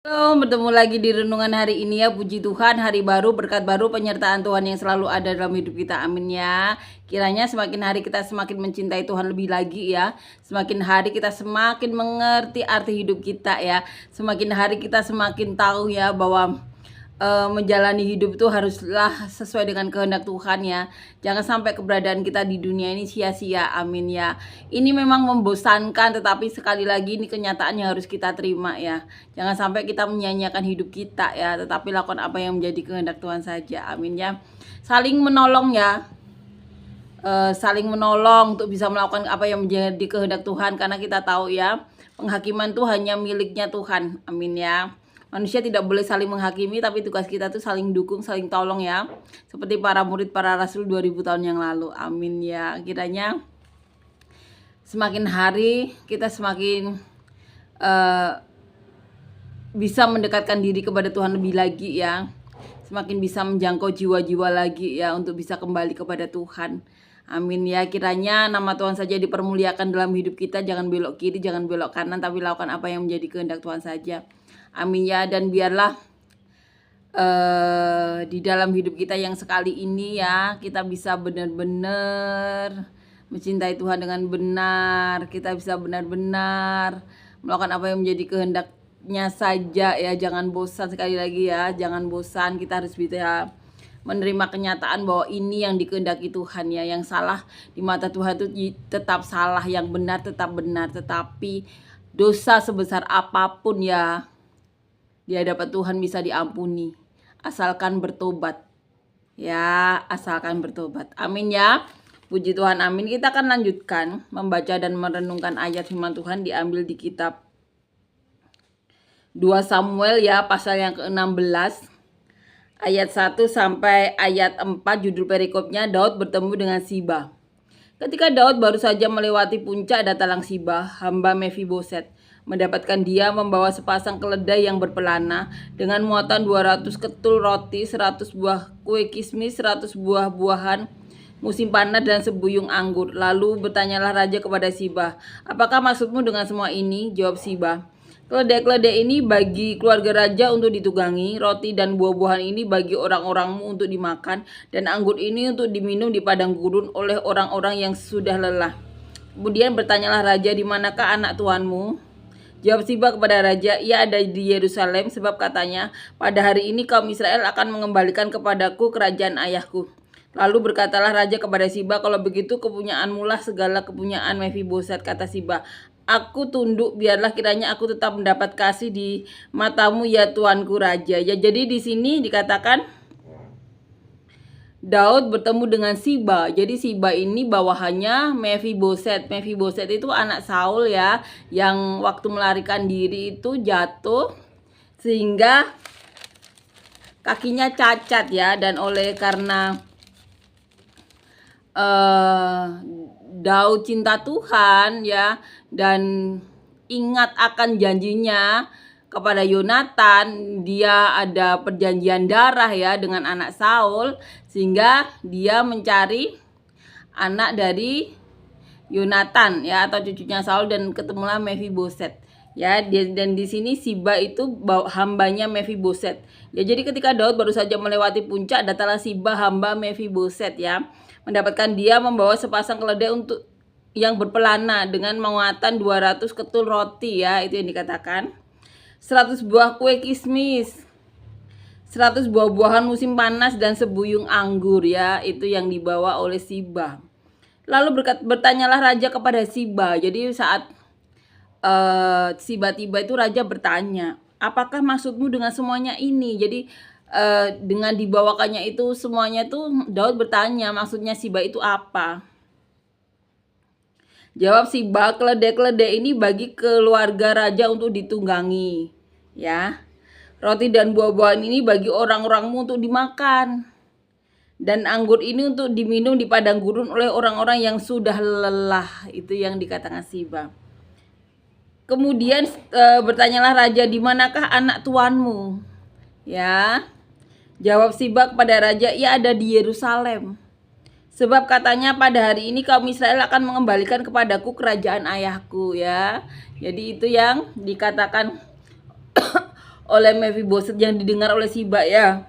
Halo, bertemu lagi di renungan hari ini ya. Puji Tuhan, hari baru, berkat baru, penyertaan Tuhan yang selalu ada dalam hidup kita. Amin ya. Kiranya semakin hari kita semakin mencintai Tuhan lebih lagi ya. Semakin hari kita semakin mengerti arti hidup kita ya. Semakin hari kita semakin tahu ya bahwa menjalani hidup itu haruslah sesuai dengan kehendak Tuhan ya. Jangan sampai keberadaan kita di dunia ini sia-sia. Amin ya. Ini memang membosankan, tetapi sekali lagi ini kenyataan yang harus kita terima ya. Jangan sampai kita menyanyiakan hidup kita ya, tetapi lakukan apa yang menjadi kehendak Tuhan saja. Amin ya. Saling menolong ya. Saling menolong untuk bisa melakukan apa yang menjadi kehendak Tuhan, karena kita tahu ya, penghakiman itu hanya miliknya Tuhan. Amin ya. Manusia tidak boleh saling menghakimi, tapi tugas kita tuh saling dukung, saling tolong ya. Seperti para murid, para rasul 2000 tahun yang lalu. Amin ya. Kiranya semakin hari kita semakin bisa mendekatkan diri kepada Tuhan lebih lagi ya. Semakin bisa menjangkau jiwa-jiwa lagi ya, untuk bisa kembali kepada Tuhan. Amin ya. Kiranya nama Tuhan saja dipermuliakan dalam hidup kita. Jangan belok kiri, jangan belok kanan, tapi lakukan apa yang menjadi kehendak Tuhan saja. Amin ya. Dan biarlah di dalam hidup kita yang sekali ini ya, kita bisa benar-benar mencintai Tuhan dengan benar. Kita bisa benar-benar melakukan apa yang menjadi kehendaknya saja ya. Jangan bosan, sekali lagi ya, jangan bosan. Kita harus bisa menerima kenyataan bahwa ini yang dikehendaki Tuhan ya. Yang salah di mata Tuhan itu tetap salah, yang benar tetap benar. Tetapi dosa sebesar apapun ya, di hadapan Tuhan bisa diampuni, asalkan bertobat ya, asalkan bertobat. Amin ya. Puji Tuhan, amin. Kita akan lanjutkan membaca dan merenungkan ayat firman Tuhan, diambil di kitab 2 Samuel ya, pasal yang ke-16 ayat 1 sampai ayat 4. Judul perikopnya, Daud bertemu dengan Siba. Ketika Daud baru saja melewati puncak, datanglah Siba, hamba Mefiboset, mendapatkan dia membawa sepasang keledai yang berpelana dengan muatan 200 ketul roti, 100 buah kue kismis, 100 buah buahan musim panas dan sebuyung anggur. Lalu bertanyalah raja kepada Siba, "Apakah maksudmu dengan semua ini?" Jawab Siba, "Keledai-keledai ini bagi keluarga raja untuk ditunggangi, roti dan buah-buahan ini bagi orang-orangmu untuk dimakan, dan anggur ini untuk diminum di padang gurun oleh orang-orang yang sudah lelah." Kemudian bertanyalah raja, "Di manakah anak tuanmu?" Jawab Siba kepada raja, "Ia ada di Yerusalem, sebab katanya, pada hari ini kaum Israel akan mengembalikan kepadaku kerajaan ayahku." Lalu berkatalah raja kepada Siba, "Kalau begitu kepunyaanmu lah segala kepunyaan Mefiboset." Kata Siba, "Aku tunduk, biarlah kiranya aku tetap mendapat kasih di matamu ya tuanku raja." Ya, jadi di sini dikatakan Daud bertemu dengan Siba. Jadi Siba ini bawahannya Mefiboset. Mefiboset itu anak Saul ya, yang waktu melarikan diri itu jatuh sehingga kakinya cacat ya. Dan oleh karena Daud cinta Tuhan ya, dan ingat akan janjinya kepada Yonatan, dia ada perjanjian darah ya dengan anak Saul, sehingga dia mencari anak dari Yonatan ya, atau cucunya Saul, dan ketemulah Mefiboset ya. Dan di sini Siba itu hambanya Mefiboset ya. Jadi ketika Daud baru saja melewati puncak, datanglah Siba hamba Mefiboset ya, mendapatkan dia membawa sepasang keledai untuk yang berpelana dengan muatan 200 ketul roti ya, itu yang dikatakan, 100 buah kue kismis, 100 buah-buahan musim panas dan sebuyung anggur ya, itu yang dibawa oleh Siba. Lalu bertanyalah raja kepada Siba. Jadi saat Siba tiba itu raja bertanya, "Apakah maksudmu dengan semuanya ini?" Jadi dengan dibawakannya itu semuanya tuh, Daud bertanya maksudnya Siba itu apa. Jawab Siba, "Keledai-keledai ini bagi keluarga raja untuk ditunggangi ya. Roti dan buah-buahan ini bagi orang-orangmu untuk dimakan, dan anggur ini untuk diminum di padang gurun oleh orang-orang yang sudah lelah." Itu yang dikatakan Siba. Kemudian bertanyalah raja, "Di manakah anak tuanmu?" Ya. Jawab Siba kepada raja, "Ia ada di Yerusalem, sebab katanya pada hari ini kaum Israel akan mengembalikan kepadaku kerajaan ayahku." Ya. Jadi itu yang dikatakan oleh Mephiboset yang didengar oleh Siba ya.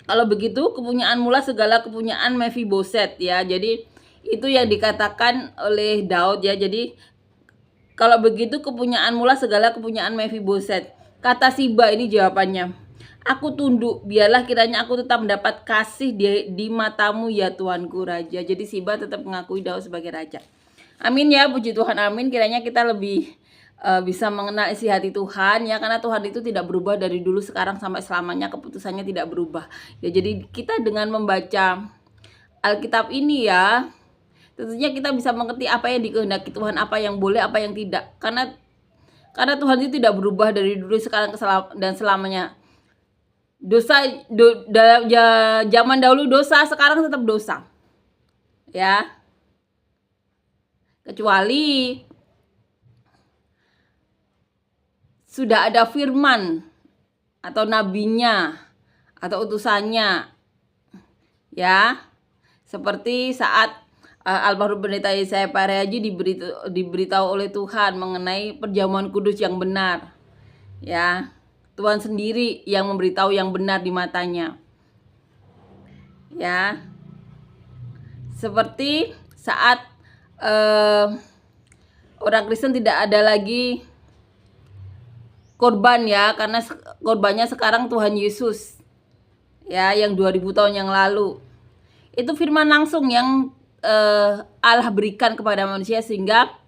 Kalau begitu kepunyaan mula segala kepunyaan Mephiboset ya. Jadi itu yang dikatakan oleh Daud ya. Jadi kalau begitu kepunyaan mula segala kepunyaan Mephiboset. Kata Siba ini jawabannya. Aku tunduk, biarlah kiranya aku tetap mendapat kasih di matamu ya Tuanku Raja. Jadi Siba tetap mengakui Daud sebagai raja. Amin ya, puji Tuhan, amin. Kiranya kita lebih bisa mengenal isi hati Tuhan ya, karena Tuhan itu tidak berubah dari dulu, sekarang sampai selamanya, keputusannya tidak berubah ya. Jadi kita dengan membaca Alkitab ini ya, tentunya kita bisa mengerti apa yang dikehendaki Tuhan, apa yang boleh, apa yang tidak, karena Tuhan itu tidak berubah dari dulu, sekarang dan selamanya. Dosa dalam zaman dahulu dosa, sekarang tetap dosa ya, kecuali sudah ada firman atau nabinya atau utusannya ya, seperti saat almarhum pendeta Yesaya Pariaji diberitahu oleh Tuhan mengenai perjamuan kudus yang benar ya. Tuhan sendiri yang memberitahu yang benar di matanya ya, seperti saat orang Kristen tidak ada lagi korban ya, karena korbannya sekarang Tuhan Yesus ya, yang 2000 tahun yang lalu. Itu firman langsung yang Allah berikan kepada manusia sehingga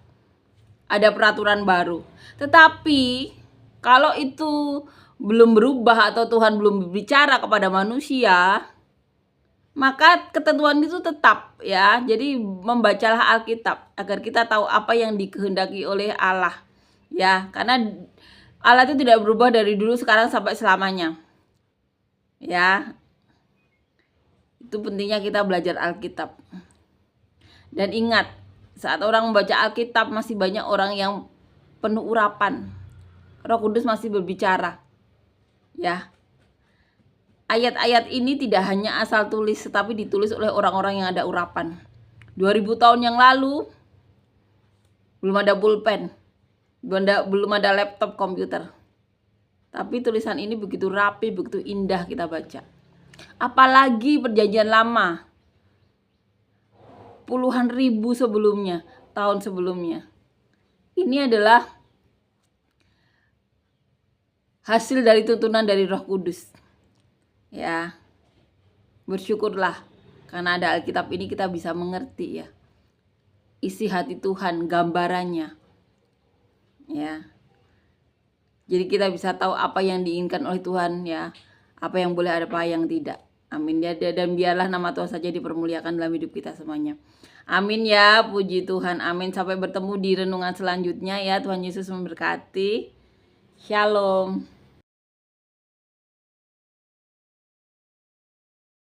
ada peraturan baru. Tetapi kalau itu belum berubah atau Tuhan belum berbicara kepada manusia, maka ketentuan itu tetap ya. Jadi membacalah Alkitab agar kita tahu apa yang dikehendaki oleh Allah ya, karena Allah itu tidak berubah dari dulu, sekarang sampai selamanya ya. Itu pentingnya kita belajar Alkitab. Dan ingat, saat orang membaca Alkitab masih banyak orang yang penuh urapan. Roh Kudus masih berbicara ya. Ayat-ayat ini tidak hanya asal tulis, tetapi ditulis oleh orang-orang yang ada urapan. 2000 tahun yang lalu belum ada pulpen, belum ada laptop komputer, tapi tulisan ini begitu rapi, begitu indah kita baca. Apalagi perjanjian lama, puluhan ribu sebelumnya, tahun sebelumnya. Ini adalah hasil dari tuntunan dari Roh Kudus ya. Bersyukurlah karena ada Alkitab ini, kita bisa mengerti ya isi hati Tuhan, gambarannya ya. Jadi kita bisa tahu apa yang diinginkan oleh Tuhan ya, apa yang boleh, ada apa yang tidak. Amin ya. Dan biarlah nama Tuhan saja dipermuliakan dalam hidup kita semuanya. Amin ya, puji Tuhan, amin. Sampai bertemu di renungan selanjutnya ya. Tuhan Yesus memberkati. Shalom.